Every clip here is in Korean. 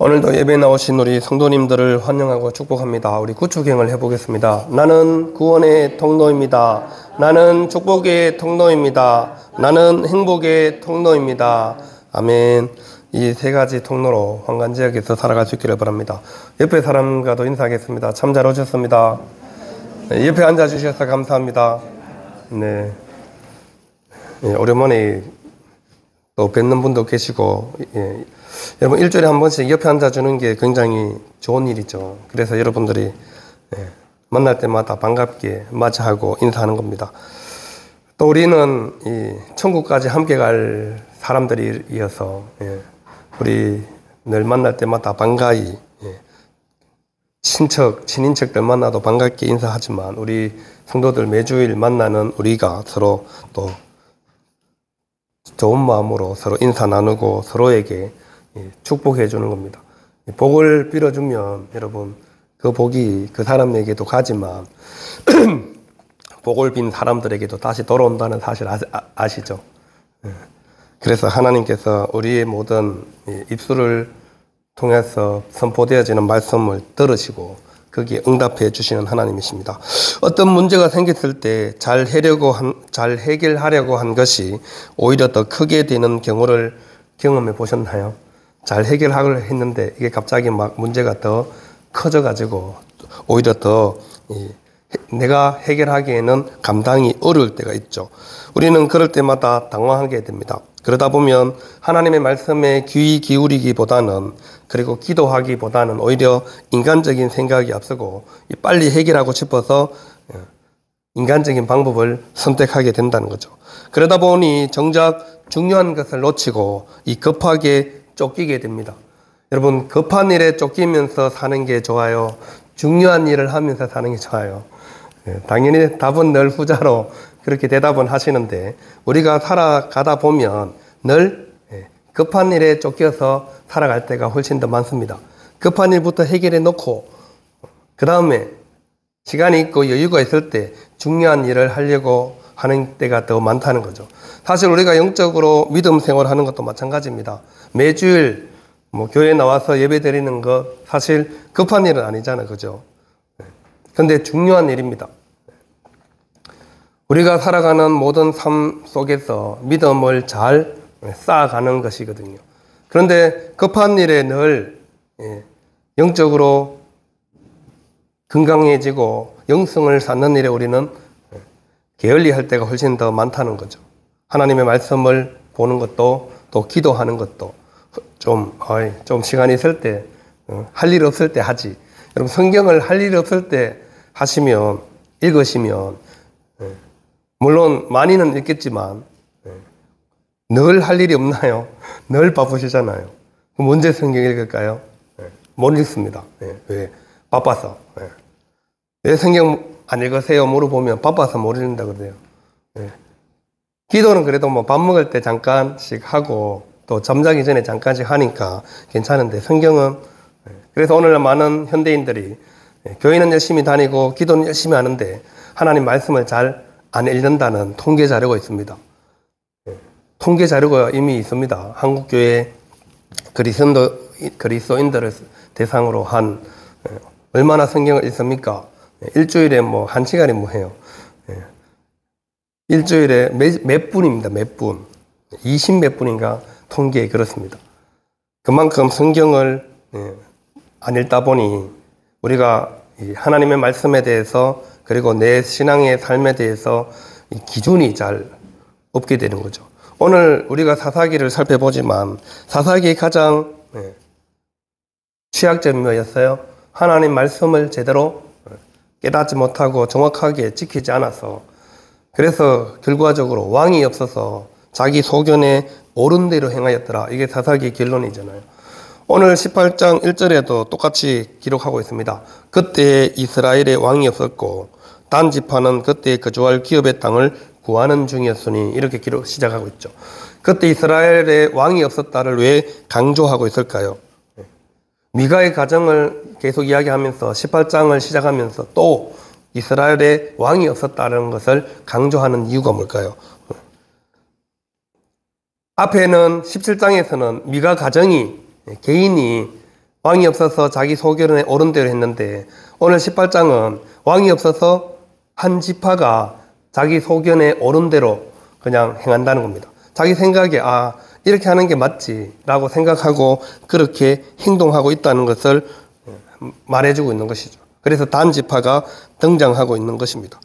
오늘도 예배에 나오신 우리 성도님들을 환영하고 축복합니다. 우리 구축행을 해보겠습니다. 나는 구원의 통로입니다. 나는 축복의 통로입니다. 나는 행복의 통로입니다. 아멘. 이 세 가지 통로로 황간지역에서 살아갈 수 있기를 바랍니다. 옆에 사람과도 인사하겠습니다. 참 잘 오셨습니다. 네, 옆에 앉아주셔서 감사합니다. 네. 네, 오랜만에 또 뵙는 분도 계시고, 예. 여러분 일주일에 한 번씩 옆에 앉아주는 게 굉장히 좋은 일이죠. 그래서 여러분들이 만날 때마다 반갑게 맞이하고 인사하는 겁니다. 또 우리는 이 천국까지 함께 갈 사람들이어서 우리 늘 만날 때마다 반가이 친인척들 만나도 반갑게 인사하지만 우리 성도들 매주일 만나는 우리가 서로 또 좋은 마음으로 서로 인사 나누고 서로에게 축복해 주는 겁니다. 복을 빌어주면 여러분 그 복이 그 사람에게도 가지만 복을 빈 사람들에게도 다시 돌아온다는 사실 아시죠? 그래서 하나님께서 우리의 모든 입술을 통해서 선포되어지는 말씀을 들으시고 거기에 응답해 주시는 하나님이십니다. 어떤 문제가 생겼을 때 잘 해결하려고 한 것이 오히려 더 크게 되는 경우를 경험해 보셨나요? 잘 해결하려고 했는데 이게 갑자기 막 문제가 더 커져가지고 오히려 더 내가 해결하기에는 감당이 어려울 때가 있죠. 우리는 그럴 때마다 당황하게 됩니다. 그러다 보면 하나님의 말씀에 귀 기울이기보다는 그리고 기도하기보다는 오히려 인간적인 생각이 앞서고 빨리 해결하고 싶어서 인간적인 방법을 선택하게 된다는 거죠. 그러다 보니 정작 중요한 것을 놓치고 급하게 쫓기게 됩니다. 여러분 급한 일에 쫓기면서 사는 게 좋아요? 중요한 일을 하면서 사는 게 좋아요? 당연히 답은 늘 후자로 그렇게 대답은 하시는데 우리가 살아가다 보면 늘 급한 일에 쫓겨서 살아갈 때가 훨씬 더 많습니다. 급한 일부터 해결해 놓고 그 다음에 시간이 있고 여유가 있을 때 중요한 일을 하려고 하는 때가 더 많다는 거죠. 사실 우리가 영적으로 믿음 생활하는 것도 마찬가지입니다. 매주일 교회에 나와서 예배 드리는 거 사실 급한 일은 아니잖아요. 그죠? 근데 중요한 일입니다. 우리가 살아가는 모든 삶 속에서 믿음을 잘 쌓아가는 것이거든요. 그런데 급한 일에 늘 영적으로 건강해지고 영성을 쌓는 일에 우리는 게을리할 때가 훨씬 더 많다는 거죠. 하나님의 말씀을 보는 것도 또 기도하는 것도 좀 시간이 있을 때 할 일 없을 때 하지. 여러분 성경을 할 일 없을 때 하시면 읽으시면 물론 많이는 읽겠지만 늘 할 일이 없나요? 늘 바쁘시잖아요. 그럼 언제 성경 읽을까요? 못 읽습니다. 왜? 바빠서. 왜 성경 안 읽으세요? 물어보면 바빠서 못 읽는다 그래요. 기도는 그래도 밥 먹을 때 잠깐씩 하고 또 잠자기 전에 잠깐씩 하니까 괜찮은데 성경은 그래서 오늘날 많은 현대인들이 교회는 열심히 다니고 기도는 열심히 하는데 하나님 말씀을 잘 안 읽는다는 통계 자료가 있습니다. 통계 자료가 이미 있습니다. 한국교회 그리스도인들을 대상으로 한 얼마나 성경을 읽습니까? 일주일에 1시간이 뭐해요? 일주일에 몇 분입니다. 몇 분. 20 몇 분인가 통계에 그렇습니다. 그만큼 성경을 안 읽다 보니 우리가 하나님의 말씀에 대해서 그리고 내 신앙의 삶에 대해서 기준이 잘 없게 되는 거죠. 오늘 우리가 사사기를 살펴보지만 사사기의 가장 취약점이 뭐였어요? 하나님 말씀을 제대로 깨닫지 못하고 정확하게 지키지 않아서 그래서 결과적으로 왕이 없어서 자기 소견에 옳은 대로 행하였더라. 이게 사사기의 결론이잖아요. 오늘 18장 1절에도 똑같이 기록하고 있습니다. 그때 이스라엘에 왕이 없었고 단 지파는 그때 거주할 기업의 땅을 구하는 중이었으니 이렇게 시작하고 있죠. 그때 이스라엘에 왕이 없었다를 왜 강조하고 있을까요? 미가의 가정을 계속 이야기하면서 18장을 시작하면서 또 이스라엘에 왕이 없었다는 것을 강조하는 이유가 뭘까요? 앞에는 17장에서는 미가 가정이 개인이 왕이 없어서 자기 소견에 옳은 대로 했는데 오늘 18장은 왕이 없어서 한 지파가 자기 소견에 옳은 대로 그냥 행한다는 겁니다. 자기 생각에 이렇게 하는 게 맞지 라고 생각하고 그렇게 행동하고 있다는 것을 말해주고 있는 것이죠. 그래서 단 지파가 등장하고 있는 것입니다.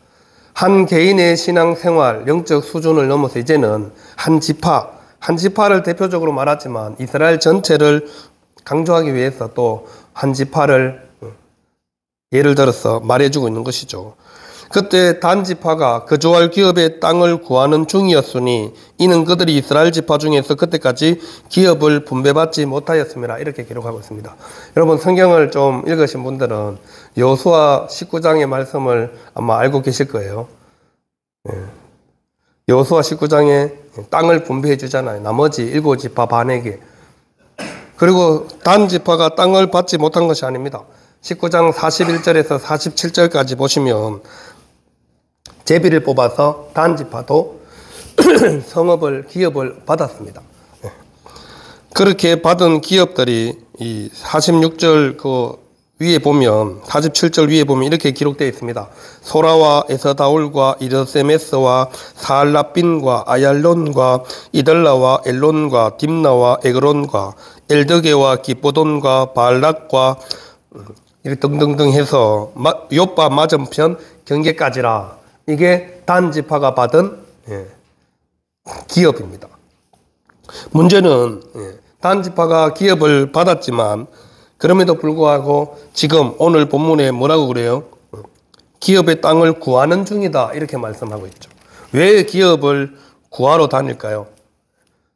한 개인의 신앙생활, 영적 수준을 넘어서 이제는 한 지파를 대표적으로 말하지만 이스라엘 전체를 강조하기 위해서 또 한 지파를 예를 들어서 말해주고 있는 것이죠. 그때 단 지파가 거주할 기업의 땅을 구하는 중이었으니 이는 그들이 이스라엘 지파 중에서 그때까지 기업을 분배받지 못하였음이라 이렇게 기록하고 있습니다. 여러분 성경을 좀 읽으신 분들은 여호수아 19장의 말씀을 아마 알고 계실 거예요. 여호수아 19장에 땅을 분배해 주잖아요. 나머지 7지파 반에게. 그리고 단 지파가 땅을 받지 못한 것이 아닙니다. 19장 41절에서 47절까지 보시면 제비를 뽑아서 단 지파도 성읍을 기업을 받았습니다. 그렇게 받은 기업들이 이 46절 그 위에 보면 47절 위에 보면 이렇게 기록되어 있습니다. 소라와 에서다올과 이르세메스와 사알라빈과 아얄론과 이들라와 엘론과 딥나와 에그론과 엘드게와 기뽀돈과 발락과 이렇게 등등등 해서 요빠 맞은편 경계까지라. 이게 단 지파가 받은 기업입니다. 문제는 단 지파가 기업을 받았지만 그럼에도 불구하고 지금 오늘 본문에 뭐라고 그래요? 기업의 땅을 구하는 중이다 이렇게 말씀하고 있죠. 왜 기업을 구하러 다닐까요?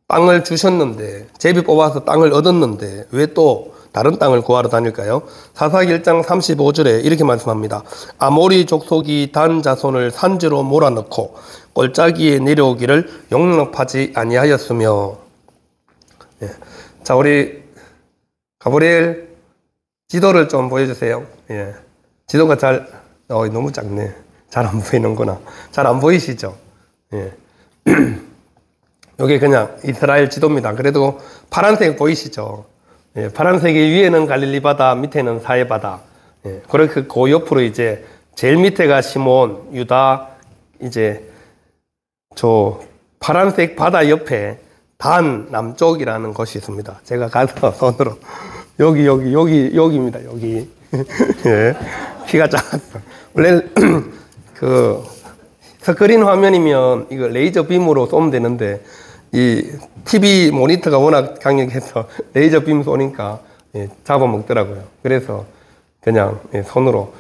땅을 주셨는데 제비 뽑아서 땅을 얻었는데 왜 또 다른 땅을 구하러 다닐까요? 사사기 1장 35절에 이렇게 말씀합니다. 아모리 족속이 단 자손을 산지로 몰아넣고 골짜기에 내려오기를 용납하지 아니하였으며. 자, 우리 가브리엘 지도를 좀 보여주세요. 지도가 너무 작네. 잘 안 보이는구나. 잘 안 보이시죠? 여기 그냥 이스라엘 지도입니다. 그래도 파란색 보이시죠? 파란색이 위에는 갈릴리 바다, 밑에는 사해 바다. 그렇게 그 옆으로 이제 제일 밑에가 시몬, 유다, 이제 저 파란색 바다 옆에 단 남쪽이라는 곳이 있습니다. 제가 가서 손으로 여기입니다. 여기. 키가 작았어. 원래 그 스크린 화면이면 이거 레이저 빔으로 쏘면 되는데 이 TV 모니터가 워낙 강력해서 레이저 빔 쏘니까 잡아먹더라고요. 그래서 그냥 손으로.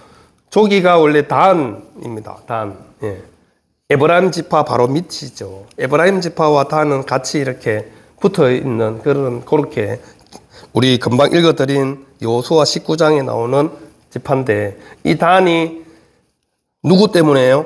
저기가 원래 단입니다. 단. 에브라임 지파 바로 밑이죠. 에브라임 지파와 단은 같이 이렇게 붙어 있는 그렇게 우리 금방 읽어드린 여호수아 19장에 나오는 지파인데 이 단이 누구 때문에요?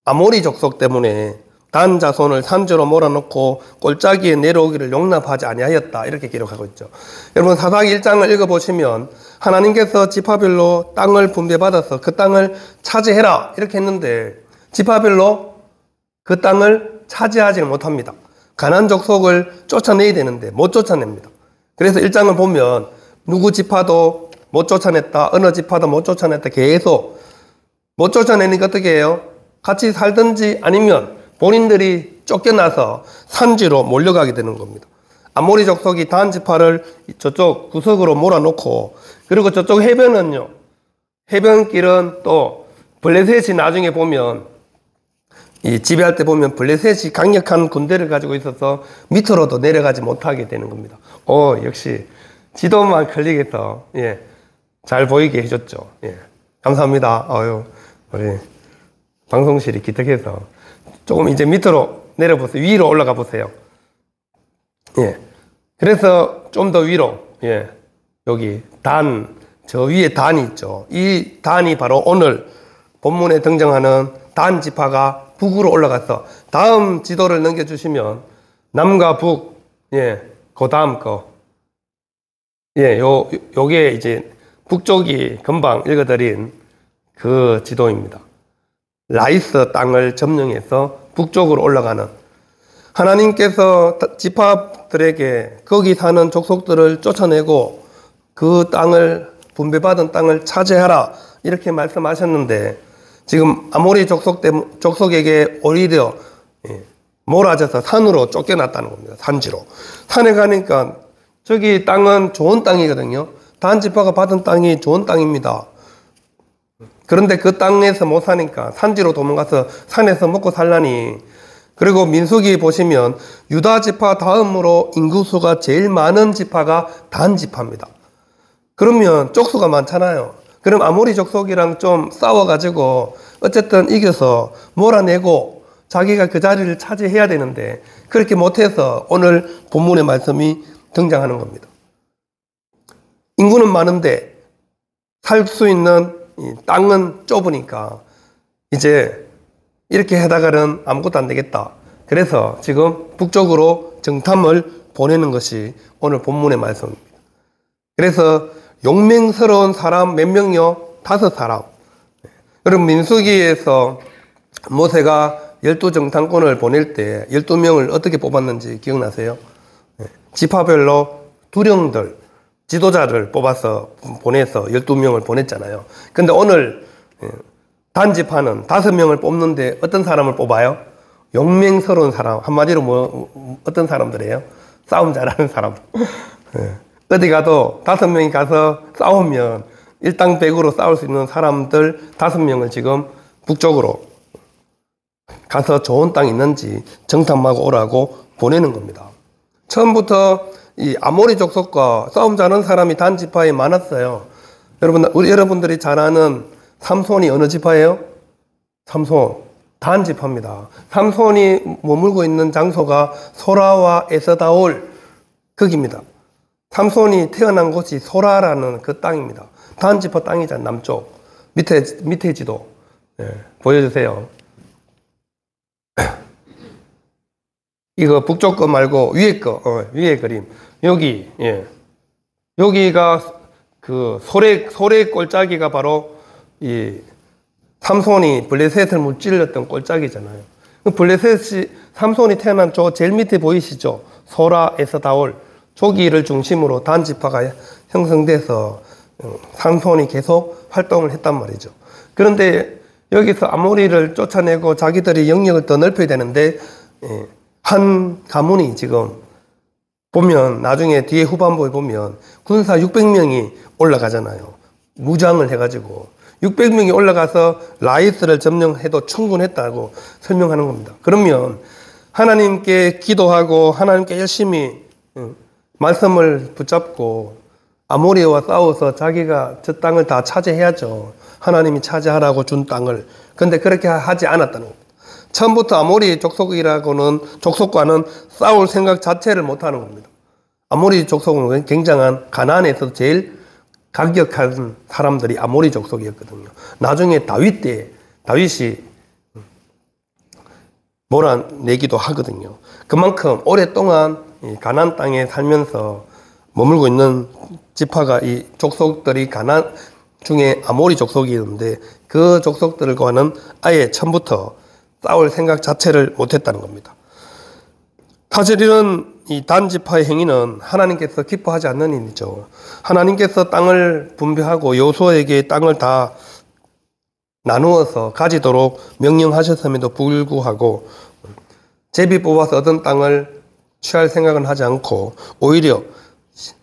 아모리 족속 때문에 단 자손을 산지로 몰아넣고 골짜기에 내려오기를 용납하지 아니하였다 이렇게 기록하고 있죠. 여러분 사사기 1장을 읽어보시면 하나님께서 지파별로 땅을 분배받아서 그 땅을 차지해라 이렇게 했는데 지파별로 그 땅을 차지하지는 못합니다. 가나안 족속을 쫓아내야 되는데 못 쫓아냅니다. 그래서 1장을 보면 누구 지파도 못 쫓아냈다, 어느 지파도 못 쫓아냈다, 계속 못 쫓아내니까 어떻게 해요? 같이 살든지 아니면 본인들이 쫓겨나서 산지로 몰려가게 되는 겁니다. 아모리 족속이 단 지파를 저쪽 구석으로 몰아놓고, 그리고 저쪽 해변은요, 해변길은 또 블레셋이 나중에 보면 이 지배할 때 보면 블레셋이 강력한 군대를 가지고 있어서 밑으로도 내려가지 못하게 되는 겁니다. 역시 지도만 클릭해서 잘 보이게 해줬죠. 감사합니다. 우리 방송실이 기특해서 조금 이제 밑으로 내려보세요. 위로 올라가 보세요. 그래서 좀 더 위로, 여기 저 위에 단이 있죠. 이 단이 바로 오늘 본문에 등장하는 단 지파가 북으로 올라가서 다음 지도를 넘겨주시면 남과 북, 그 다음 거, 요게 이제 북쪽이 금방 읽어드린 그 지도입니다. 라이스 땅을 점령해서 북쪽으로 올라가는, 하나님께서 지파들에게 거기 사는 족속들을 쫓아내고 그 땅을 분배받은 땅을 차지하라 이렇게 말씀하셨는데 지금 아모리 족속에게 오히려 몰아져서 산으로 쫓겨났다는 겁니다. 산지로. 산에 가니까 저기 땅은 좋은 땅이거든요. 단 지파가 받은 땅이 좋은 땅입니다. 그런데 그 땅에서 못 사니까 산지로 도망가서 산에서 먹고 살라니. 그리고 민수기 보시면 유다 지파 다음으로 인구수가 제일 많은 지파가 단 지파입니다. 그러면 족수가 많잖아요. 그럼 아모리 족속이랑 좀 싸워가지고 어쨌든 이겨서 몰아내고 자기가 그 자리를 차지해야 되는데 그렇게 못해서 오늘 본문의 말씀이 등장하는 겁니다. 인구는 많은데 살 수 있는 땅은 좁으니까 이제 이렇게 하다가는 아무것도 안 되겠다. 그래서 지금 북쪽으로 정탐을 보내는 것이 오늘 본문의 말씀입니다. 그래서 용맹스러운 사람 몇 명요? 5사람. 여러분 민수기에서 모세가 12정탐꾼을 보낼 때 12명을 어떻게 뽑았는지 기억나세요? 지파별로 두령들, 지도자를 뽑아서 보내서 12명을 보냈잖아요. 근데 오늘 단지파는 5명을 뽑는데 어떤 사람을 뽑아요? 용맹스러운 사람. 한마디로 어떤 사람들이에요? 싸움 잘하는 사람. 어디 가도 5명이 가서 싸우면 일당백으로 싸울 수 있는 사람들 5명을 지금 북쪽으로 가서 좋은 땅 있는지 정탐하고 오라고 보내는 겁니다. 처음부터 이 아모리 족속과 싸움 잘하는 사람이 단 지파에 많았어요. 여러분들이 잘 아는 삼손이 어느 지파예요? 삼손 단 지파입니다. 삼손이 머물고 있는 장소가 소라와 에스다올 거기입니다. 삼손이 태어난 곳이 소라라는 그 땅입니다. 단 지파 땅이잖아요. 남쪽 밑에 지도 보여주세요. 이거 북쪽 거 말고 위에 그림. 여기, 여기가 그 소래 꼴짜기가 바로 이 삼손이 블레셋을 무찔렀던 꼴짜기잖아요. 삼손이 태어난 저 제일 밑에 보이시죠? 소라, 에스다올. 조기를 중심으로 단지파가 형성돼서 삼손이 계속 활동을 했단 말이죠. 그런데 여기서 아모리를 쫓아내고 자기들이 영역을 더 넓혀야 되는데 한 가문이 지금 보면 나중에 뒤에 후반부에 보면 군사 600명이 올라가잖아요. 무장을 해가지고 600명이 올라가서 라이스를 점령해도 충분했다고 설명하는 겁니다. 그러면 하나님께 기도하고 하나님께 열심히 말씀을 붙잡고 아모리와 싸워서 자기가 저 땅을 다 차지해야죠. 하나님이 차지하라고 준 땅을. 근데 그렇게 하지 않았다는 겁니다. 처음부터 아모리 족속과는 싸울 생각 자체를 못하는 겁니다. 아모리 족속은 굉장한 가나안에서 제일 강력한 사람들이 아모리 족속이었거든요. 나중에 다윗이 몰아내기도 하거든요. 그만큼 오랫동안 가나안 땅에 살면서 머물고 있는 지파가 이 족속들이 가나안 중에 아모리 족속이었는데 그 족속들과는 아예 처음부터 싸울 생각 자체를 못했다는 겁니다. 사실 이런 이 단지파의 행위는 하나님께서 기뻐하지 않는 일이죠. 하나님께서 땅을 분배하고 여호수아에게 땅을 다 나누어서 가지도록 명령하셨음에도 불구하고 제비 뽑아서 얻은 땅을 취할 생각은 하지 않고 오히려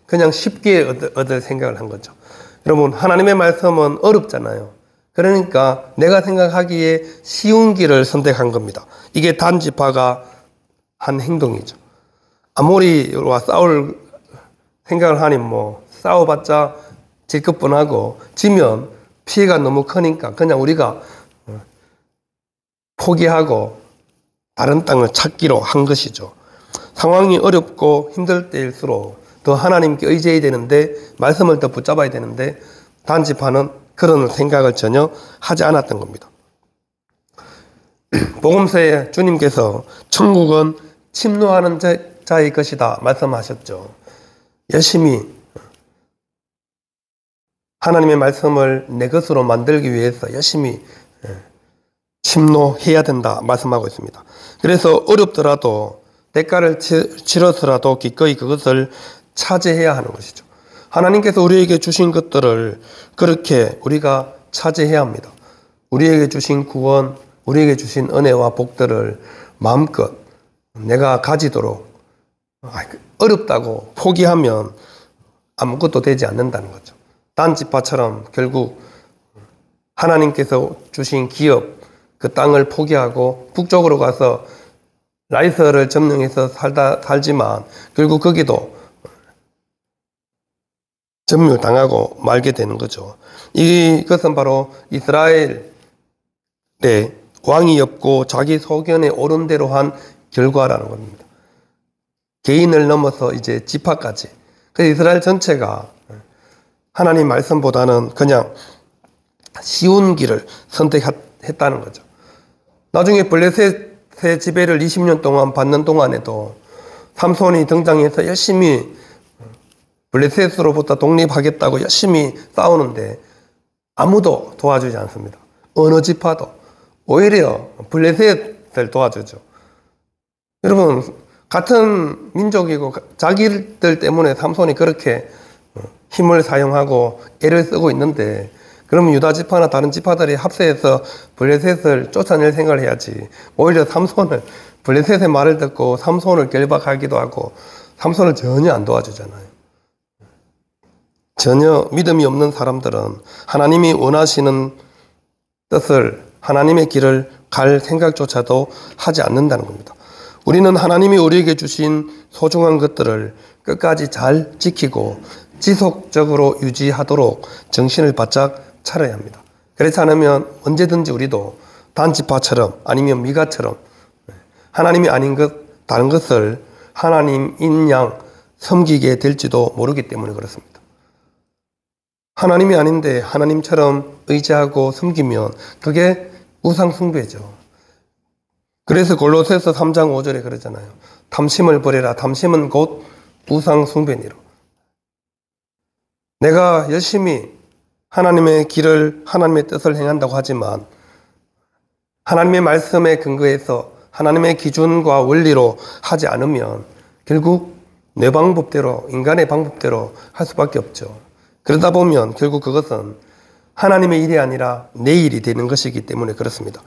그냥 쉽게 얻을 생각을 한 거죠. 여러분, 하나님의 말씀은 어렵잖아요. 그러니까 내가 생각하기에 쉬운 길을 선택한 겁니다. 이게 단지파가 한 행동이죠. 아모리와 싸울 생각을 하니 싸워봤자 질 것뿐하고 지면 피해가 너무 크니까 그냥 우리가 포기하고 다른 땅을 찾기로 한 것이죠. 상황이 어렵고 힘들 때일수록 더 하나님께 의지해야 되는데 말씀을 더 붙잡아야 되는데 단지파는 그런 생각을 전혀 하지 않았던 겁니다. 복음서에 주님께서 천국은 침노하는 자의 것이다 말씀하셨죠. 열심히 하나님의 말씀을 내 것으로 만들기 위해서 열심히 침노해야 된다 말씀하고 있습니다. 그래서 어렵더라도 대가를 치러서라도 기꺼이 그것을 차지해야 하는 것이죠. 하나님께서 우리에게 주신 것들을 그렇게 우리가 차지해야 합니다. 우리에게 주신 구원, 우리에게 주신 은혜와 복들을 마음껏 내가 가지도록, 어렵다고 포기하면 아무것도 되지 않는다는 거죠. 단지파처럼 결국 하나님께서 주신 기업, 그 땅을 포기하고 북쪽으로 가서 라이스를 점령해서 살지만 결국 거기도 점멸당하고 말게 되는 거죠. 이것은 바로 이스라엘의 왕이 없고 자기 소견에 옳은 대로 한 결과라는 겁니다. 개인을 넘어서 이제 지파까지. 그래서 이스라엘 전체가 하나님 말씀보다는 그냥 쉬운 길을 선택했다는 거죠. 나중에 블레셋의 지배를 20년 동안 받는 동안에도 삼손이 등장해서 열심히 블레셋으로부터 독립하겠다고 열심히 싸우는데 아무도 도와주지 않습니다. 어느 지파도. 오히려 블레셋을 도와주죠. 여러분, 같은 민족이고 자기들 때문에 삼손이 그렇게 힘을 사용하고 애를 쓰고 있는데, 그러면 유다 지파나 다른 지파들이 합세해서 블레셋을 쫓아낼 생각을 해야지. 오히려 삼손을, 블레셋의 말을 듣고 삼손을 결박하기도 하고 삼손을 전혀 안 도와주잖아요. 전혀 믿음이 없는 사람들은 하나님이 원하시는 뜻을, 하나님의 길을 갈 생각조차도 하지 않는다는 겁니다. 우리는 하나님이 우리에게 주신 소중한 것들을 끝까지 잘 지키고 지속적으로 유지하도록 정신을 바짝 차려야 합니다. 그렇지 않으면 언제든지 우리도 단지파처럼 아니면 미가처럼 하나님이 아닌 것, 다른 것을 하나님인 양 섬기게 될지도 모르기 때문에 그렇습니다. 하나님이 아닌데 하나님처럼 의지하고 섬기면 그게 우상숭배죠. 그래서 골로새서 3장 5절에 그러잖아요. 탐심을 버려라. 탐심은 곧 우상숭배니라. 내가 열심히 하나님의 길을, 하나님의 뜻을 행한다고 하지만 하나님의 말씀에 근거해서 하나님의 기준과 원리로 하지 않으면 결국 내 방법대로, 인간의 방법대로 할 수밖에 없죠. 그러다 보면 결국 그것은 하나님의 일이 아니라 내 일이 되는 것이기 때문에 그렇습니다.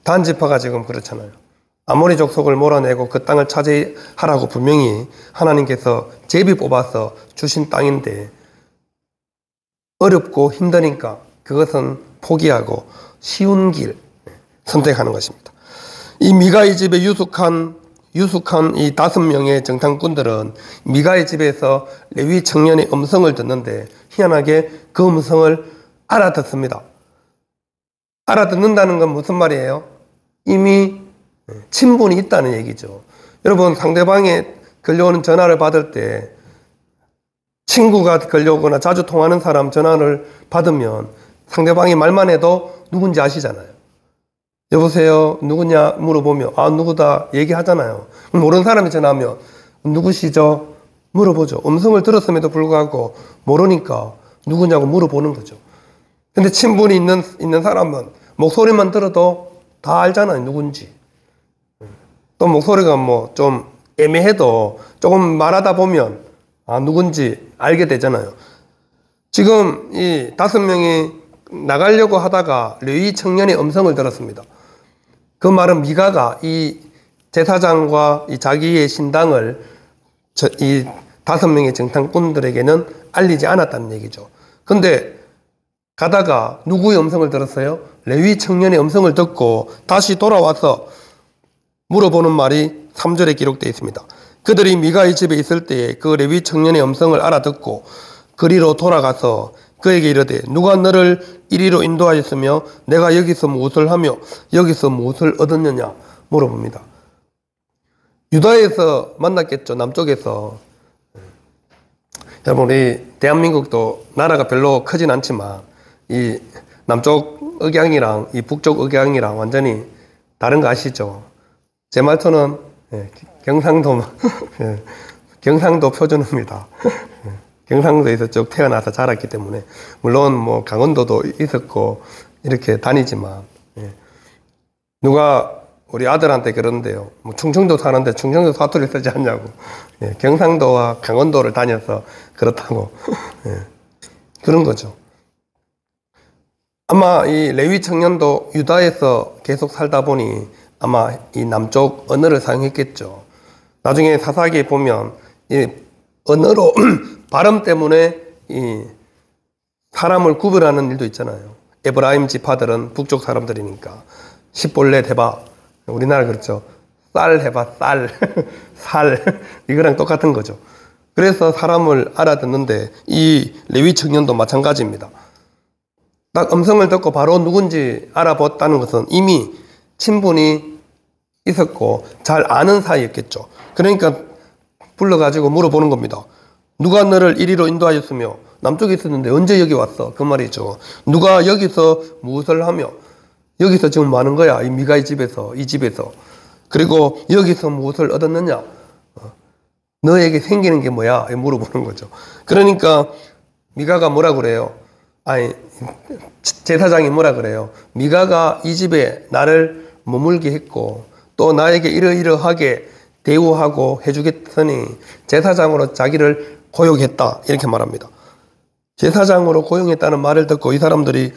단지파가 지금 그렇잖아요. 아모리 족속을 몰아내고 그 땅을 차지하라고 분명히 하나님께서 제비 뽑아서 주신 땅인데 어렵고 힘드니까 그것은 포기하고 쉬운 길 선택하는 것입니다. 이 미가의 집에 유숙한 이 5명의 정탐꾼들은 미가의 집에서 레위 청년의 음성을 듣는데 희한하게 그 음성을 알아듣습니다. 알아듣는다는 건 무슨 말이에요? 이미 친분이 있다는 얘기죠. 여러분, 상대방에 걸려오는 전화를 받을 때 친구가 걸려오거나 자주 통하는 사람 전화를 받으면 상대방이 말만 해도 누군지 아시잖아요. 여보세요, 누구냐 물어보면 누구다 얘기하잖아요. 모르는 사람이 전화하면 누구시죠? 물어보죠. 음성을 들었음에도 불구하고 모르니까 누구냐고 물어보는 거죠. 근데 친분이 있는 사람은 목소리만 들어도 다 알잖아요, 누군지. 또 목소리가 뭐 좀 애매해도 조금 말하다 보면 누군지 알게 되잖아요. 지금 이 5명이 나가려고 하다가 레위 청년의 음성을 들었습니다. 그 말은 미가가 이 제사장과 이 자기의 신당을 이 5명의 정탐꾼들에게는 알리지 않았다는 얘기죠. 근데 가다가 누구의 음성을 들었어요? 레위 청년의 음성을 듣고 다시 돌아와서 물어보는 말이 3절에 기록되어 있습니다. 그들이 미가의 집에 있을 때에 그 레위 청년의 음성을 알아듣고 그리로 돌아가서 그에게 이르되 누가 너를 이리로 인도하였으며 내가 여기서 무엇을 하며 여기서 무엇을 얻었느냐 물어봅니다. 유다에서 만났겠죠. 남쪽에서. 여러분, 우리 대한민국도 나라가 별로 크진 않지만 이 남쪽 억양이랑 이 북쪽 억양이랑 완전히 다른 거 아시죠? 제 말투는 경상도 경상도 표준어입니다. 경상도에서 쭉 태어나서 자랐기 때문에 물론 뭐 강원도도 있었고 이렇게 다니지만 누가 우리 아들한테 그러는데요. 뭐 충청도 사는데 충청도 사투리 쓰지 않냐고. 예, 경상도와 강원도를 다녀서 그렇다고. 예, 그런 거죠. 아마 이 레위 청년도 유다에서 계속 살다 보니 아마 이 남쪽 언어를 사용했겠죠. 나중에 사사기에 보면 이 언어로 발음 때문에 이 사람을 구별하는 일도 있잖아요. 에브라임 지파들은 북쪽 사람들이니까 십볼렛 해봐. 우리나라 그렇죠. 쌀 해봐. 쌀. 살. 이거랑 똑같은 거죠. 그래서 사람을 알아듣는데 이 레위 청년도 마찬가지입니다. 딱 음성을 듣고 바로 누군지 알아봤다는 것은 이미 친분이 있었고 잘 아는 사이였겠죠. 그러니까 불러가지고 물어보는 겁니다. 누가 너를 이리로 인도하였으며 남쪽에 있었는데 언제 여기 왔어? 그 말이죠. 누가 여기서 무엇을 하며 여기서 지금 뭐 하는 거야? 이 미가의 집에서, 이 집에서. 그리고 여기서 무엇을 얻었느냐? 너에게 생기는 게 뭐야? 물어보는 거죠. 그러니까 미가가 뭐라 그래요? 아니, 제사장이 뭐라 그래요? 미가가 이 집에 나를 머물게 했고 또 나에게 이러이러하게 대우하고 해주겠으니 제사장으로 자기를 고용했다. 이렇게 말합니다. 제사장으로 고용했다는 말을 듣고 이 사람들이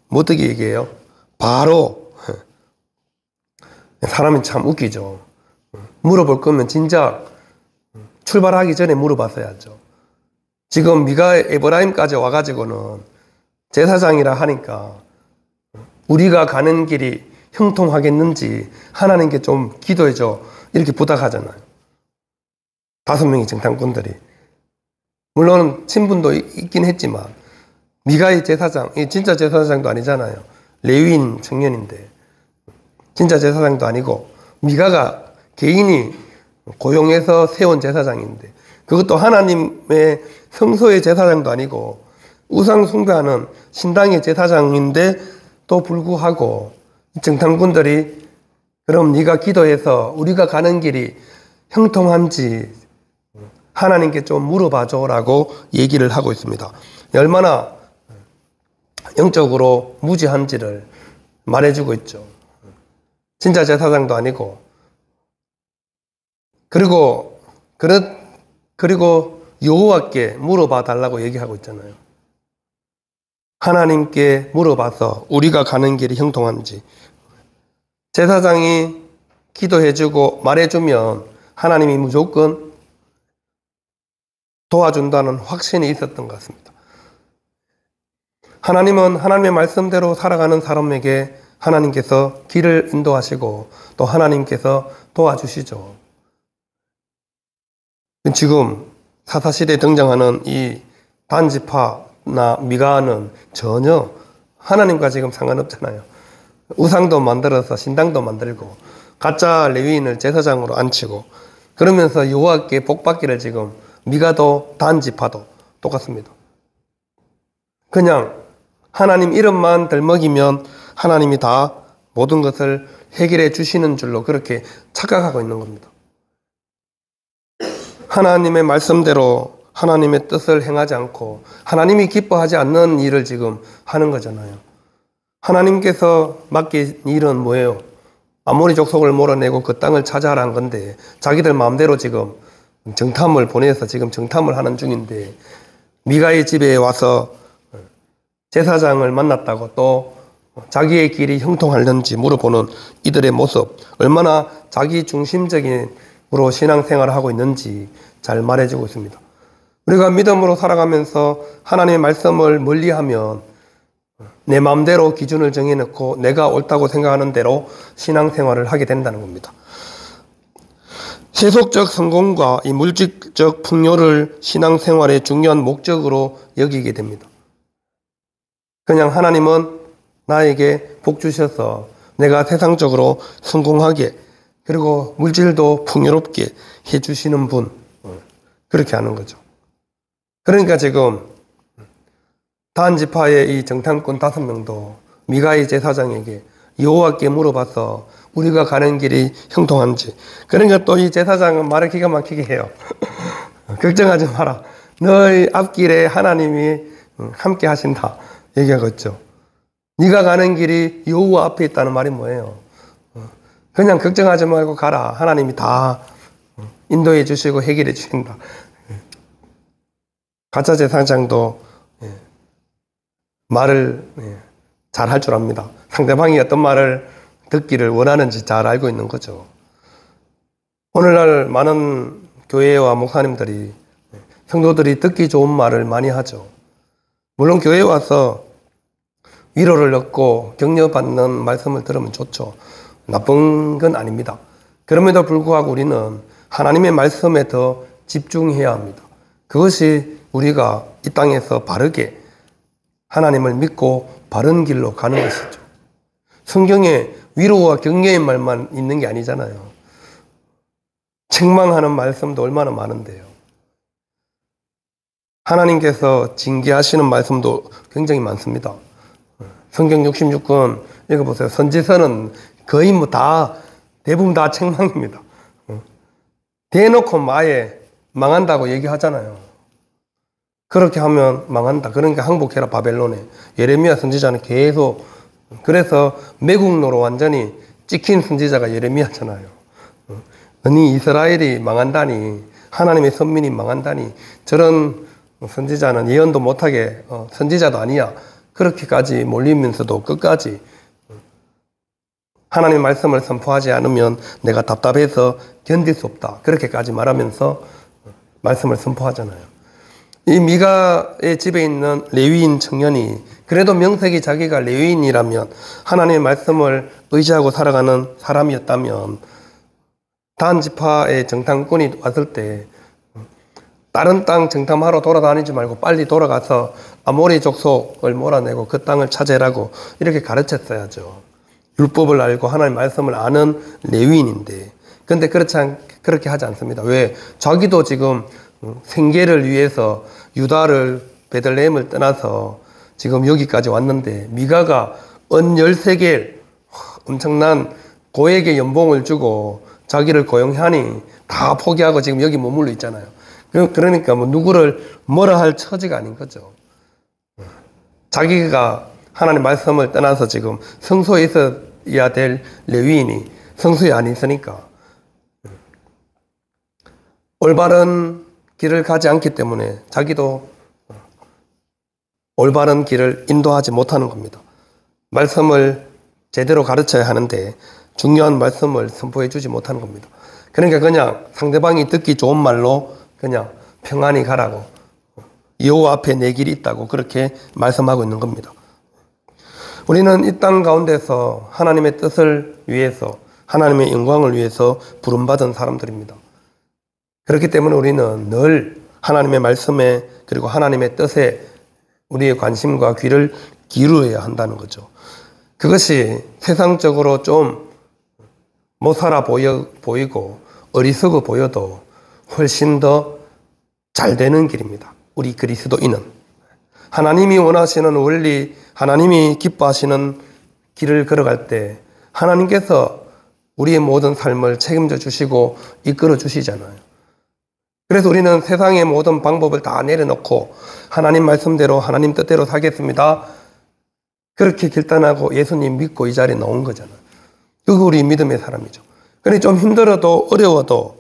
뭐 어떻게 얘기해요? 바로 사람이 참 웃기죠. 물어볼 거면 진작 출발하기 전에 물어봤어야죠. 지금 미가 에브라임까지 와가지고는 제사장이라 하니까 우리가 가는 길이 형통하겠는지 하나님께 좀 기도해줘 이렇게 부탁하잖아요. 5명의 정탐꾼들이. 물론 친분도 있긴 했지만 미가의 제사장, 진짜 제사장도 아니잖아요. 레위인 청년인데 진짜 제사장도 아니고 미가가 개인이 고용해서 세운 제사장인데 그것도 하나님의 성소의 제사장도 아니고 우상 숭배하는 신당의 제사장인데 또 불구하고 정탐꾼들이 그럼 네가 기도해서 우리가 가는 길이 형통한지 하나님께 좀 물어봐줘라고 얘기를 하고 있습니다. 얼마나 영적으로 무지한지를 말해주고 있죠. 진짜 제사장도 아니고 그리고 여호와께 물어봐 달라고 얘기하고 있잖아요. 하나님께 물어봐서 우리가 가는 길이 형통한지. 제사장이 기도해주고 말해주면 하나님이 무조건 도와준다는 확신이 있었던 것 같습니다. 하나님은 하나님의 말씀대로 살아가는 사람에게 하나님께서 길을 인도하시고 또 하나님께서 도와주시죠. 지금 사사시대에 등장하는 이 단지파나 미가는 전혀 하나님과 지금 상관없잖아요. 우상도 만들어서 신당도 만들고 가짜 레위인을 제사장으로 앉히고 그러면서 여호와께 복받기를 지금 미가도 단지파도 똑같습니다. 그냥 하나님 이름만 들먹이면 하나님이 다 모든 것을 해결해 주시는 줄로 그렇게 착각하고 있는 겁니다. 하나님의 말씀대로 하나님의 뜻을 행하지 않고 하나님이 기뻐하지 않는 일을 지금 하는 거잖아요. 하나님께서 맡긴 일은 뭐예요? 아모리 족속을 몰아내고 그 땅을 차지하라는 건데 자기들 마음대로 지금 정탐을 보내서 지금 정탐을 하는 중인데 미가의 집에 와서 제사장을 만났다고 또 자기의 길이 형통하는지 물어보는 이들의 모습, 얼마나 자기 중심적으로 신앙생활을 하고 있는지 잘 말해주고 있습니다. 우리가 믿음으로 살아가면서 하나님의 말씀을 멀리하면 내 마음대로 기준을 정해놓고 내가 옳다고 생각하는 대로 신앙생활을 하게 된다는 겁니다. 세속적 성공과 이 물질적 풍요를 신앙생활의 중요한 목적으로 여기게 됩니다. 그냥 하나님은 나에게 복 주셔서 내가 세상적으로 성공하게 그리고 물질도 풍요롭게 해주시는 분, 그렇게 하는 거죠. 그러니까 지금 단지파의 이 정탐꾼 5명도 미가의 제사장에게 여호와께 물어봐서 우리가 가는 길이 형통한지. 그러니까 또 이 제사장은 말을 기가 막히게 해요. 걱정하지 마라. 너의 앞길에 하나님이 함께 하신다. 얘기하고 있죠. 네가 가는 길이 여호와 앞에 있다는 말이 뭐예요? 그냥 걱정하지 말고 가라. 하나님이 다 인도해 주시고 해결해 주신다. 가짜 제사장도 말을 잘 할 줄 압니다. 상대방이 어떤 말을 듣기를 원하는지 잘 알고 있는 거죠. 오늘날 많은 교회와 목사님들이 성도들이 듣기 좋은 말을 많이 하죠. 물론 교회에 와서 위로를 얻고 격려받는 말씀을 들으면 좋죠. 나쁜 건 아닙니다. 그럼에도 불구하고 우리는 하나님의 말씀에 더 집중해야 합니다. 그것이 우리가 이 땅에서 바르게 하나님을 믿고 바른 길로 가는 것이죠. 성경에 위로와 격려의 말만 있는 게 아니잖아요. 책망하는 말씀도 얼마나 많은데요. 하나님께서 징계하시는 말씀도 굉장히 많습니다. 성경 66권 읽어보세요. 선지서는 거의 대부분 다 책망입니다. 대놓고 아예 망한다고 얘기하잖아요. 그렇게 하면 망한다. 그러니까 항복해라 바벨론에. 예레미야 선지자는 계속, 그래서 매국노로 완전히 찍힌 선지자가 예레미야잖아요. 아니 이스라엘이 망한다니, 하나님의 선민이 망한다니, 저런 선지자는 예언도 못하게 선지자도 아니야. 그렇게까지 몰리면서도 끝까지 하나님의 말씀을 선포하지 않으면 내가 답답해서 견딜 수 없다. 그렇게까지 말하면서 말씀을 선포하잖아요. 이 미가의 집에 있는 레위인 청년이 그래도 명색이 자기가 레위인이라면 하나님의 말씀을 의지하고 살아가는 사람이었다면 단 지파의 정탐꾼이 왔을 때 다른 땅 정탐하러 돌아다니지 말고 빨리 돌아가서 아모리 족속을 몰아내고 그 땅을 차지하라고 이렇게 가르쳤어야죠. 율법을 알고 하나님의 말씀을 아는 레위인인데, 근데 그렇게 하지 않습니다. 왜? 자기도 지금 생계를 위해서 유다를, 베들레헴을 떠나서 지금 여기까지 왔는데 미가가 은 13개 엄청난 고액의 연봉을 주고 자기를 고용하니 다 포기하고 지금 여기 머물러 있잖아요. 그러니까 누구를 뭐라 할 처지가 아닌 거죠. 자기가 하나님의 말씀을 떠나서 지금 성소에 있어야 될 레위인이 성소에 안 있으니까 올바른 길을 가지 않기 때문에 자기도 올바른 길을 인도하지 못하는 겁니다. 말씀을 제대로 가르쳐야 하는데 중요한 말씀을 선포해 주지 못하는 겁니다. 그러니까 그냥 상대방이 듣기 좋은 말로 그냥 평안히 가라고, 여호와 앞에 내 길이 있다고 그렇게 말씀하고 있는 겁니다. 우리는 이 땅 가운데서 하나님의 뜻을 위해서, 하나님의 영광을 위해서 부름받은 사람들입니다. 그렇기 때문에 우리는 늘 하나님의 말씀에 그리고 하나님의 뜻에 우리의 관심과 귀를 기울여야 한다는 거죠. 그것이 세상적으로 좀 못 살아 보이고 어리석어 보여도 훨씬 더 잘 되는 길입니다. 우리 그리스도인은 하나님이 원하시는 원리, 하나님이 기뻐하시는 길을 걸어갈 때 하나님께서 우리의 모든 삶을 책임져 주시고 이끌어 주시잖아요. 그래서 우리는 세상의 모든 방법을 다 내려놓고 하나님 말씀대로 하나님 뜻대로 살겠습니다. 그렇게 결단하고 예수님 믿고 이 자리에 나온 거잖아요. 그거 우리 믿음의 사람이죠. 그러니 좀 힘들어도 어려워도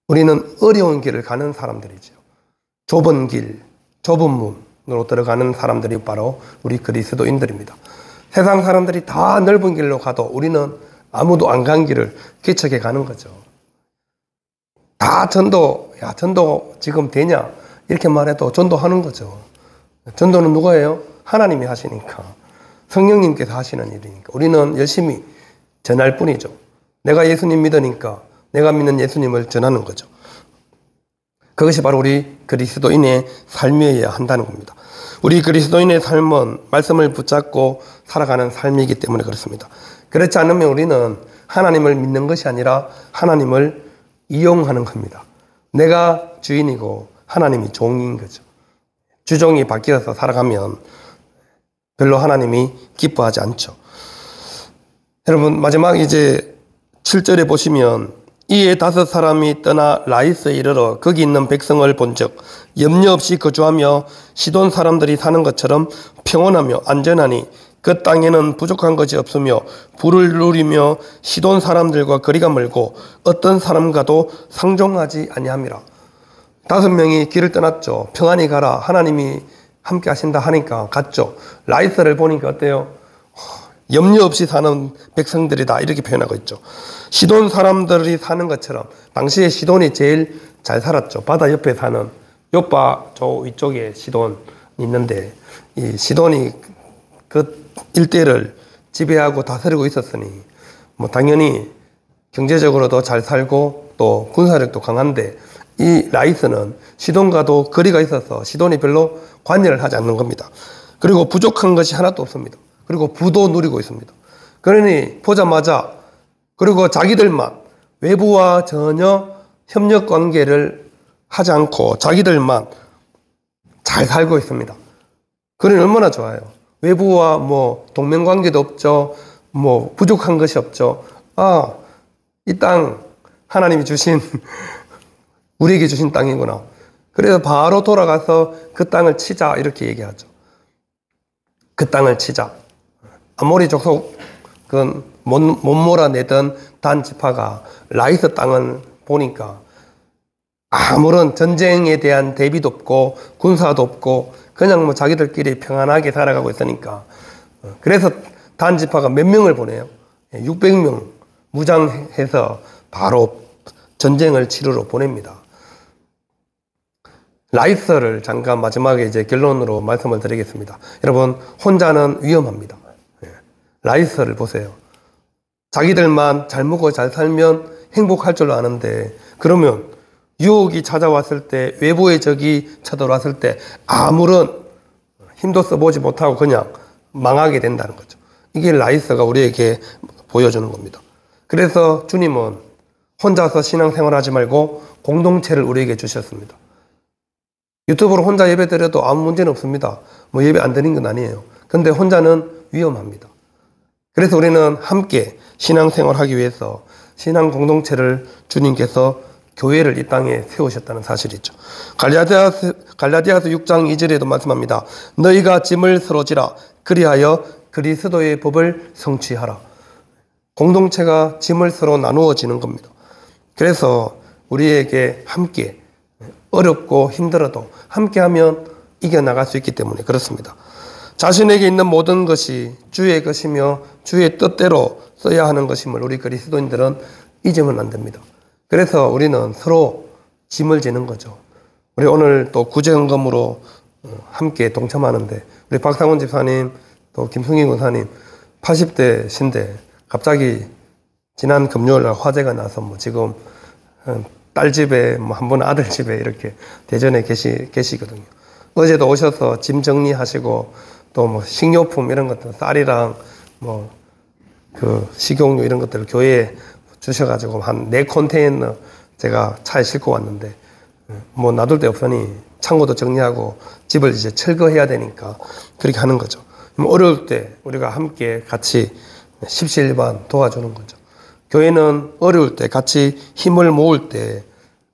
우리는 어려운 길을 가는 사람들이죠. 좁은 길, 좁은 문으로 들어가는 사람들이 바로 우리 그리스도인들입니다. 세상 사람들이 다 넓은 길로 가도 우리는 아무도 안 간 길을 개척해 가는 거죠. 다 전도 지금 되냐? 이렇게 말해도 전도하는 거죠. 전도는 누가 해요? 하나님이 하시니까. 성령님께서 하시는 일이니까. 우리는 열심히 전할 뿐이죠. 내가 예수님 믿으니까 내가 믿는 예수님을 전하는 거죠. 그것이 바로 우리 그리스도인의 삶이어야 한다는 겁니다. 우리 그리스도인의 삶은 말씀을 붙잡고 살아가는 삶이기 때문에 그렇습니다. 그렇지 않으면 우리는 하나님을 믿는 것이 아니라 하나님을 이용하는 겁니다. 내가 주인이고 하나님이 종인 거죠. 주종이 바뀌어서 살아가면 별로 하나님이 기뻐하지 않죠. 여러분, 마지막 이제 7절에 보시면 이에 5사람이 떠나 라이스에 이르러 거기 있는 백성을 본즉 염려 없이 거주하며 시돈 사람들이 사는 것처럼 평온하며 안전하니 그 땅에는 부족한 것이 없으며 부를 누리며 시돈 사람들과 거리가 멀고 어떤 사람과도 상종하지 아니함이라. 5명이 길을 떠났죠. 평안히 가라. 하나님이 함께 하신다 하니까 갔죠. 라이스를 보니까 어때요? 염려 없이 사는 백성들이다 이렇게 표현하고 있죠. 시돈 사람들이 사는 것처럼 당시에 시돈이 제일 잘 살았죠. 바다 옆에 사는 요파 저 위쪽에 시돈이 있는데 이 시돈이 그 일대를 지배하고 다스리고 있었으니 뭐 당연히 경제적으로도 잘 살고 또 군사력도 강한데 이 라이스는 시돈과도 거리가 있어서 시돈이 별로 관여를 하지 않는 겁니다. 그리고 부족한 것이 하나도 없습니다. 그리고 부도 누리고 있습니다. 그러니 보자마자 그리고 자기들만 외부와 전혀 협력 관계를 하지 않고 자기들만 잘 살고 있습니다. 그러니 얼마나 좋아요. 외부와 뭐 동맹 관계도 없죠. 뭐 부족한 것이 없죠. 아, 이 땅 하나님이 주신 우리에게 주신 땅이구나. 그래서 바로 돌아가서 그 땅을 치자 이렇게 얘기하죠. 그 땅을 치자. 아모리 족속은 못 몰아내던 단 지파가 라이스 땅을 보니까 아무런 전쟁에 대한 대비도 없고 군사도 없고 그냥 뭐 자기들끼리 평안하게 살아가고 있으니까 그래서 단 지파가 몇 명을 보내요. 600명 무장해서 바로 전쟁을 치르러 보냅니다. 라이스를 잠깐 마지막에 이제 결론으로 말씀을 드리겠습니다. 여러분 혼자는 위험합니다. 라이스를 보세요. 자기들만 잘 먹고 잘 살면 행복할 줄 아는데 그러면 유혹이 찾아왔을 때 외부의 적이 쳐들어왔을 때 아무런 힘도 써보지 못하고 그냥 망하게 된다는 거죠. 이게 라이스가 우리에게 보여주는 겁니다. 그래서 주님은 혼자서 신앙생활하지 말고 공동체를 우리에게 주셨습니다. 유튜브로 혼자 예배 드려도 아무 문제는 없습니다. 뭐 예배 안 드리는 건 아니에요. 근데 혼자는 위험합니다. 그래서 우리는 함께 신앙생활하기 위해서 신앙 공동체를 주님께서 교회를 이 땅에 세우셨다는 사실이죠. 갈라디아서 6장 2절에도 말씀합니다. 너희가 짐을 서로 지라 그리하여 그리스도의 법을 성취하라. 공동체가 짐을 서로 나누어지는 겁니다. 그래서 우리에게 함께 어렵고 힘들어도 함께하면 이겨나갈 수 있기 때문에 그렇습니다. 자신에게 있는 모든 것이 주의 것이며 주의 뜻대로 써야 하는 것임을 우리 그리스도인들은 잊으면 안 됩니다. 그래서 우리는 서로 짐을 지는 거죠. 우리 오늘 또 구제헌금으로 함께 동참하는데 우리 박상원 집사님 또 김승희 권사님 80대신데 갑자기 지난 금요일 날 화재가 나서 뭐 지금 딸 집에 뭐 한 분 아들 집에 이렇게 대전에 계시거든요. 어제도 오셔서 짐 정리하시고 또 뭐 식료품 이런 것들 쌀이랑 뭐 그 식용유 이런 것들을 교회에 주셔가지고 한 4컨테이너 제가 차에 싣고 왔는데 뭐 놔둘 데 없으니 창고도 정리하고 집을 이제 철거해야 되니까 그렇게 하는 거죠. 어려울 때 우리가 함께 같이 십시일반 도와주는 거죠. 교회는 어려울 때 같이 힘을 모을 때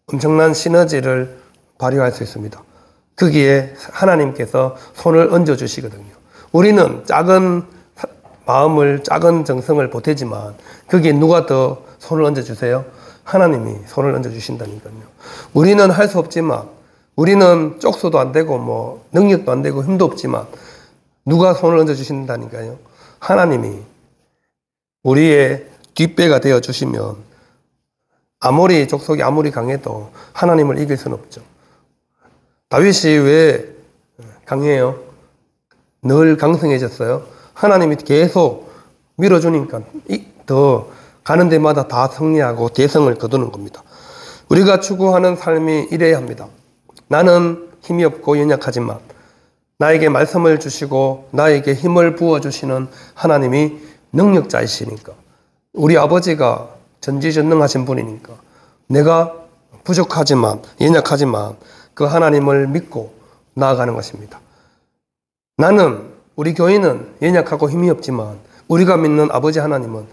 엄청난 시너지를 발휘할 수 있습니다. 거기에 하나님께서 손을 얹어 주시거든요. 우리는 작은 마음을 작은 정성을 보태지만 거기에 누가 더 손을 얹어 주세요? 하나님이 손을 얹어 주신다니까요. 우리는 할 수 없지만 우리는 쪽수도 안 되고 뭐 능력도 안 되고 힘도 없지만 누가 손을 얹어 주신다니까요. 하나님이 우리의 뒷배가 되어 주시면 아무리 족속이 아무리 강해도 하나님을 이길 수는 없죠. 다윗이 왜 강해요? 늘 강성해졌어요. 하나님이 계속 밀어주니까 더 가는 데마다 다 승리하고 대성을 거두는 겁니다. 우리가 추구하는 삶이 이래야 합니다. 나는 힘이 없고 연약하지만 나에게 말씀을 주시고 나에게 힘을 부어주시는 하나님이 능력자이시니까 우리 아버지가 전지전능하신 분이니까 내가 부족하지만 연약하지만 그 하나님을 믿고 나아가는 것입니다. 나는 우리 교회는 연약하고 힘이 없지만 우리가 믿는 아버지 하나님은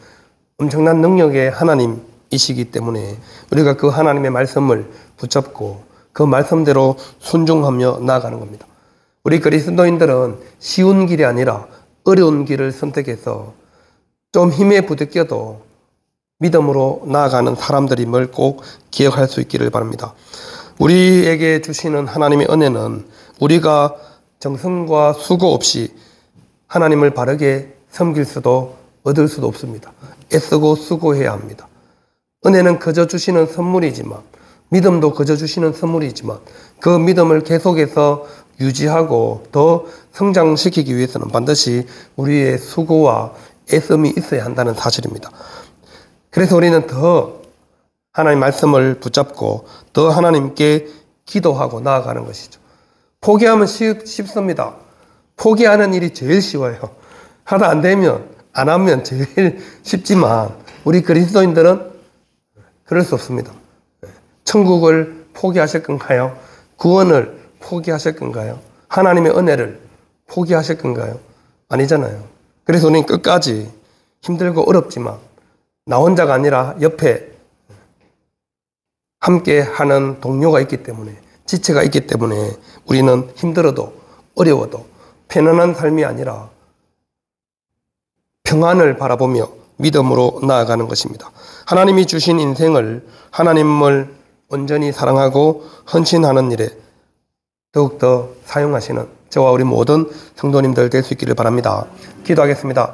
엄청난 능력의 하나님이시기 때문에 우리가 그 하나님의 말씀을 붙잡고 그 말씀대로 순종하며 나아가는 겁니다. 우리 그리스도인들은 쉬운 길이 아니라 어려운 길을 선택해서 좀 힘에 부대껴도 믿음으로 나아가는 사람들임을 꼭 기억할 수 있기를 바랍니다. 우리에게 주시는 하나님의 은혜는 우리가 정성과 수고 없이 하나님을 바르게 섬길 수도 얻을 수도 없습니다. 애쓰고 수고해야 합니다. 은혜는 그저 주시는 선물이지만, 믿음도 그저 주시는 선물이지만, 그 믿음을 계속해서 유지하고 더 성장시키기 위해서는 반드시 우리의 수고와 애씀이 있어야 한다는 사실입니다. 그래서 우리는 더 하나님 말씀을 붙잡고 더 하나님께 기도하고 나아가는 것이죠. 포기하면 쉽습니다. 포기하는 일이 제일 쉬워요. 하다 안 되면, 안 하면 제일 쉽지만 우리 그리스도인들은 그럴 수 없습니다. 천국을 포기하실 건가요? 구원을 포기하실 건가요? 하나님의 은혜를 포기하실 건가요? 아니잖아요. 그래서 우리는 끝까지 힘들고 어렵지만 나 혼자가 아니라 옆에 함께 하는 동료가 있기 때문에, 지체가 있기 때문에 우리는 힘들어도 어려워도 편안한 삶이 아니라 평안을 바라보며 믿음으로 나아가는 것입니다. 하나님이 주신 인생을 하나님을 온전히 사랑하고 헌신하는 일에 더욱더 사용하시는 저와 우리 모든 성도님들 될 수 있기를 바랍니다. 기도하겠습니다.